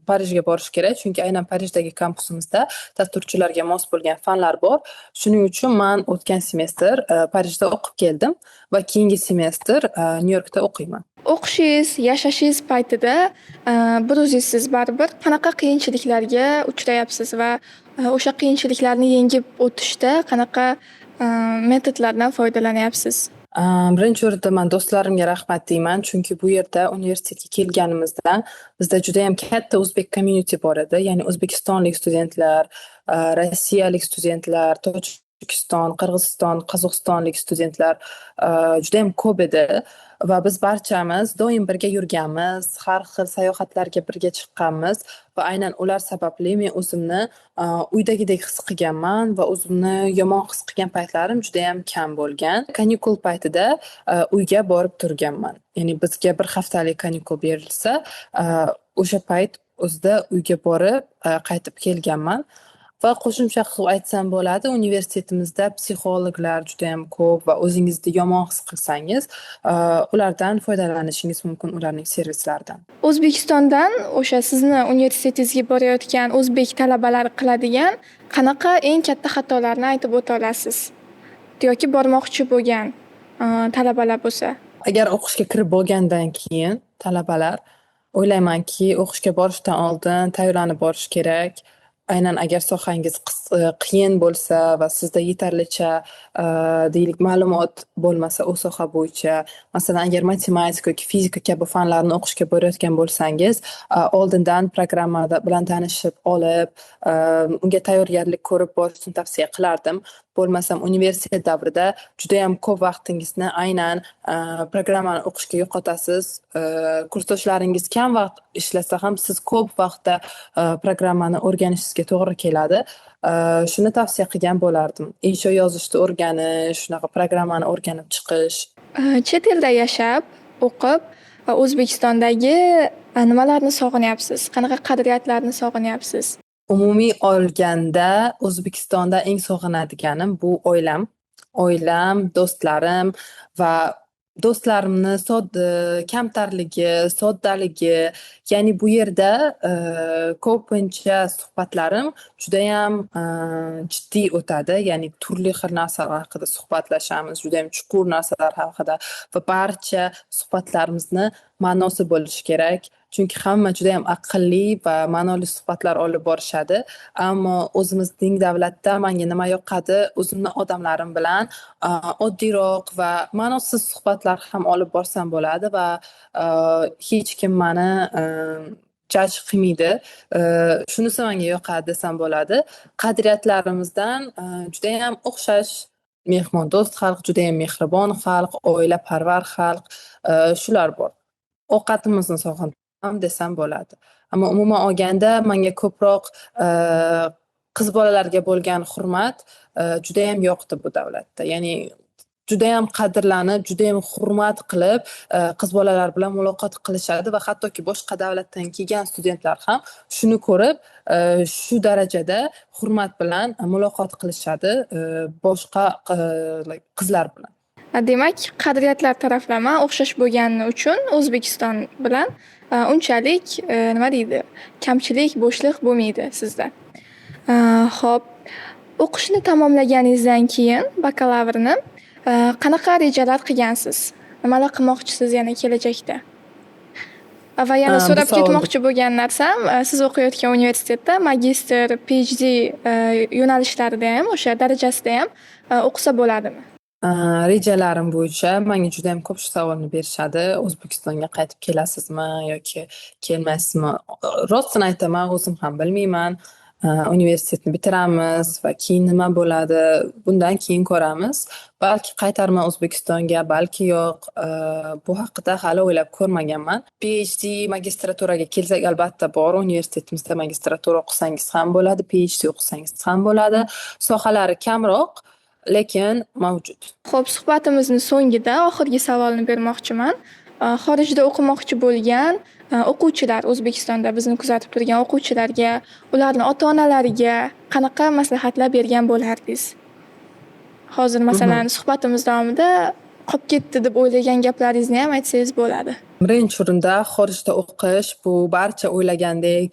Speaker 2: Parijga borish kerak, chunki aynan Parijdagi kampusimizda dasturchilarga mos bo'lgan fanlar bor. Shuning uchun men o'tgan semestr Parijda o'qib keldim va keyingi semestr New Yorkda o'qiyman.
Speaker 1: O'qishingiz, yashashingiz paytida bir o'zingiz baribir qanaqa qiyinchiliklarga uchrayapsiz va o'sha qiyinchiliklarni yengib o'tishda qanaqa metodlardan foydalanyapsiz?
Speaker 2: Birinchi o'rinda men do'stlarimga rahmat deyman, chunki bu yerda universitetga kelganimizda bizda juda ham katta o'zbek community bor edi, ya'ni o'zbekistonlik studentlar, rossiyalik studentlar, Tojikiston, Qirg'iziston, Qozog'istonlik studentlar juda ham ko'p edi va biz barchamiz doim birga yurganmiz, har xil sayohatlarga birga chiqqanmiz va aynan ular sababli men o'zimni uydagidek his qilganman va o'zimni yomon his qilgan paytlarim juda ham kam bo'lgan. Kanikul paytida uyga borib turganman. Ya'ni bizga bir haftalik kanikul berilsa, o'sha payt o'zida uyga borib qaytib kelganman. Va qo'shimcha qilib aytsam bo'ladi, universitetimizda psixologlar juda ham ko'p va o'zingizni yomon his qilsangiz, ulardan foydalanishingiz mumkin, ularning servislaridan.
Speaker 1: O'zbekistondan o'sha sizni universitetingizga borayotgan o'zbek talabalari qiladigan qanaqa eng katta xatolarni aytib o'ta olasiz? Yoki bormoqchi bo'lgan talabalar bo'lsa?
Speaker 2: Agar o'qishga kirib bo'lgandan keyin talabalar o'ylaymanki, o'qishga borishdan oldin tayyorlanib borish kerak. aynan agar sohangiz qiyin bo'lsa va sizda yetarlicha deylik ma'lumot bo'lmasa u soha bo'yicha, masalan, agar matematika yoki fizika kabi fanlarni o'qishga borayotgan bo'lsangiz, oldindan programma bilan tanishib olib, unga tayyorgarlik ko'rib borishni tavsiya qilardim. Bo'lmasam universitet davrida judayam ko'p vaqtingizni aynan programmani o'qishga yo'qotasiz. Kursdoshlaringiz kam vaqt ishlasa ham siz ko'p vaqtda programmani o'rganishingizga to'g'ri keladi. Shuni tavsiya qilgan bo'lardim. Insho yozishni o'rganish, shunaqa programmani o'rganib chiqish.
Speaker 1: Chet elda yashab, o'qib va O'zbekistondagi nimalarni sog'inyapsiz? Qanaqa qadriyatlarni sog'inyapsiz?
Speaker 2: Umumiy olganda O'zbekistonda eng sog'inadiganim bu oilam. Oilam, do'stlarim va do'stlarimni kamtarligi, soddaligi, ya'ni bu yerda ko'pincha suhbatlarim judayam jiddiy o'tadi, ya'ni turli xil narsalar haqida suhbatlashamiz, judayam chuqur narsalar haqida va barcha suhbatlarimizni ma'nosi bo'lishi kerak. Chunki hamma judayam aqlli va ma'noli suhbatlar olib borishadi. Ammo o'zimizning davlatda menga nima yoqadi, o'zimni odamlarim bilan oddiyroq va ma'nosiz suhbatlar ham olib borsam bo'ladi va hech kim meni judge qilmaydi. Shunisi menga yoqadi desam bo'ladi. Qadriyatlarimizdan judayam o'xshash, mehmondo'st xalq, judayam mehribon xalq, oilaparvar xalq, shular bor. Ovqatimizni sog'indim desam bo'ladi. Ammo umuman olganda menga ko'proq qiz bolalarga bo'lgan hurmat judayam yoqdi bu davlatda. Ya'ni judayam qadrlanib, judayam hurmat qilib qiz bolalar bilan muloqot qilishadi va hattoki boshqa davlatdan kelgan studentlar ham shuni ko'rib shu darajada hurmat bilan muloqot qilishadi boshqa qizlar bilan.
Speaker 1: Demak, qadriyatlar taraflama o'xshash bo'lgani uchun O'zbekiston bilan unchalik nima deydi, kamchilik, bo'shliq bo'lmaydi sizda. Xo'p, o'qishni tamomlaganingizdan keyin bakalavrni qanaqa rejalar qilgansiz? Nimalar qilmoqchisiz yana kelajakda? Va yana so'rab ketmoqchi bo'lgan narsam, siz o'qiyotgan universitetda magistr, PhD yo'nalishlarida ham, o'sha darajasida ham o'qisa bo'ladimi?
Speaker 2: Rejalarim bo'yicha menga juda ham ko'p shu savolni berishadi. O'zbekistonga qaytib kelasizmi yoki kelmaysizmi? Rostini aytaman, o'zim ham bilmayman. Universitetni bitiramiz va keyin nima bo'ladi? Bundan keyin ko'ramiz. Balki qaytarman O'zbekistonga, balki yo'q. Bu haqida hali o'ylab ko'rmaganman. PhD magistraturaga kelsak albatta bor. Universitetimizda magistratura o'qisangiz ham bo'ladi, PhD o'qisangiz ham bo'ladi. Sohalari kamroq, lekin mavjud.
Speaker 1: Xo'p, suhbatimizni so'ngida oxirgi savolni bermoqchiman. Xorijda o'qimoqchi bo'lgan o'quvchilar, O'zbekistonda bizni kuzatib turgan o'quvchilarga, ularning ota-onalariga qanaqa maslahatlar bergan bo'lardingiz? Hozir masalan suhbatimiz davomida qolib ketdi deb o'ylagan gaplaringizni ham aytsangiz bo'ladi.
Speaker 2: Birinchi o'rinda xorijda o'qish bu barcha o'ylagandek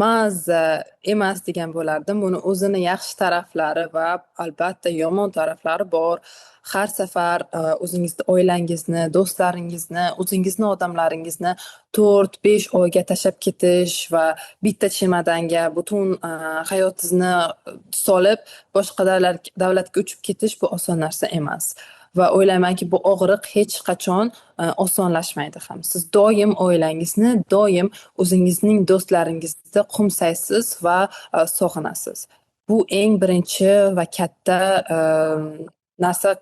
Speaker 2: mazza emas degan bo'lardim. Buni o'zini yaxshi taraflari va albatta yomon taraflari bor. Har safar o'zingizni, oilangizni, do'stlaringizni, o'zingizni odamlaringizni 4-5 oyga tashlab ketish va bitta chemadanga butun hayotingizni solib boshqa davlatga uchib ketish bu oson narsa emas. Va o'ylaymanki bu og'riq hech qachon osonlashmaydi ham. Siz doim oilangizni, doim o'zingizning do'stlaringizni qo'msaysiz va sog'inasiz. Bu eng birinchi va katta narsa,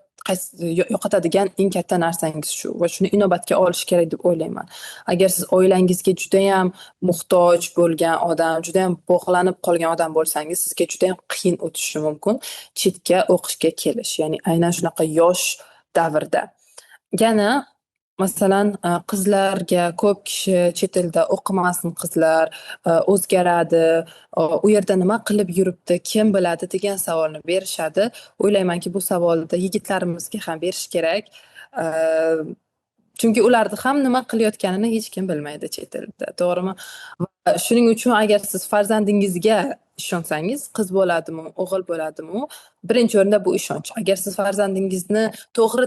Speaker 2: yo'qotadigan eng katta narsangiz shu va shuni inobatga olish kerak deb o'ylayman. Agar siz oilangizga judayam muhtoj bo'lgan odam, judayam bog'lanib qolgan odam bo'lsangiz, sizga judayam qiyin o'tishi mumkin chetga o'qishga kelish, ya'ni aynan shunaqa yosh davrda. Yana masalan, qizlarga ko'p kishi chet elda o'qimasin qizlar, o'zgaradi, u yerda nima qilib yuribdi, kim biladi degan savolni berishadi. O'ylaymanki bu savolni yigitlarimizga ham berish kerak. Chunki ularni ham nima qilayotganini hech kim bilmaydi chet elda, to'g'rimi? Va shuning uchun agar siz farzandingizga ishonsangiz, qiz bo'ladimi, o'g'il bo'ladimi, birinchi o'rinda bu ishonch. Agar siz farzandingizni to'g'ri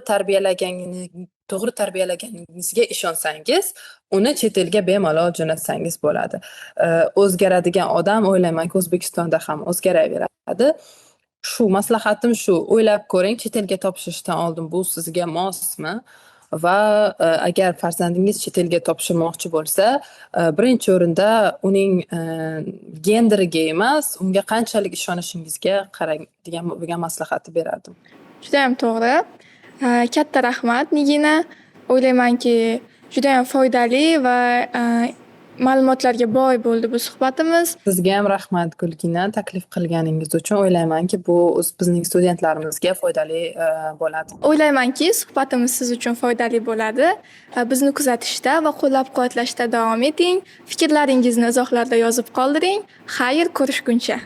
Speaker 2: to'g'ri tarbiyalaganingizga ishonsangiz, uni chet elga bemalol jo'natsangiz bo'ladi. O'zgaradigan odam o'ylaymanki, O'zbekistonda ham o'zgaraveradi. Shu maslahatim shu, o'ylab ko'ring, chet elga topshirishdan oldin bu sizga mosmi? Va agar farzandingiz chet elga topshirmoqchi bo'lsa, birinchi o'rinda uning genderiga emas, unga qanchalik ishonishingizga qarang degan maslahatni berardim.
Speaker 1: Judayam to'g'ri. Katta rahmat Nigina. O'ylaymanki, judayam foydali va ma'lumotlarga boy bo'ldi bu suhbatimiz.
Speaker 2: Sizga ham rahmat Gulgina, taklif qilganingiz uchun. O'ylaymanki, bu bizning studentlarimizga foydali bo'ladi.
Speaker 1: O'ylaymanki, suhbatimiz siz uchun foydali bo'ladi. Bizni kuzatishda va qo'llab-quvvatlashda davom eting. Fikrlaringizni izohlarda yozib qoldiring. Xayr, ko'rishguncha.